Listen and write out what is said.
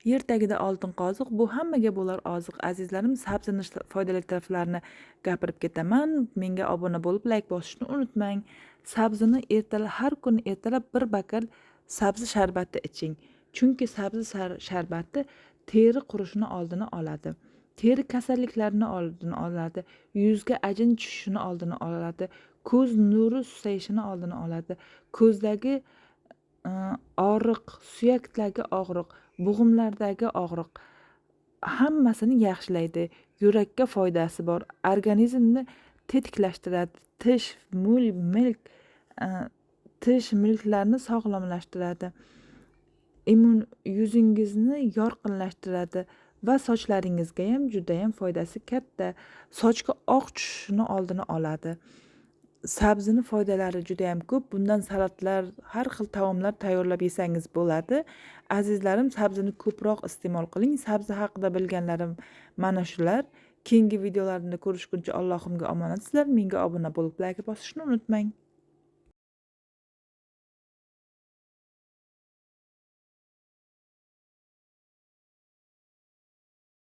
Yer tagida oltin qoziq bu hammaga bo'lar oziq. Azizlarim, sabzini foydali taraflarini gapirib ketaman. Menga obuna bo'lib, like bosishni unutmang. Sabzini har kuni ertalab bir bakal sabzi sharbati iching. Chunki sabzi sharbati teri qurishini oldini oladi. Teri kasalliklarini oldini oladi. Yuzga ajin tushishini oldini oladi. Ko'z nuri susayishini oldini oladi. Ko'zdagi og'riq, suyakdagi og'riq, bo'g'imlardagi og'riq hammasini yaxshilaydi. Yurakka foydasi bor. Organizmni tetiklashtiradi. Tish milklarni sog'lomlashtiradi. Yuzingizni yorqinlashtiradi va sochlaringizga ham juda ham foydasi katta. Sochga oq tushishini oldini oladi. Sabzini foydalari juda ham ko'p. Bundan salatlar, har xil taomlar tayyorlab yesangiz bo'ladi. Azizlarim, sabzini ko'proq iste'mol qiling. Sabzi haqida bilganlarim mana shular. Keyingi videolarimda ko'rishguncha Allohimga omonatsizlar. Menga obuna bo'lib like bosishni unutmang.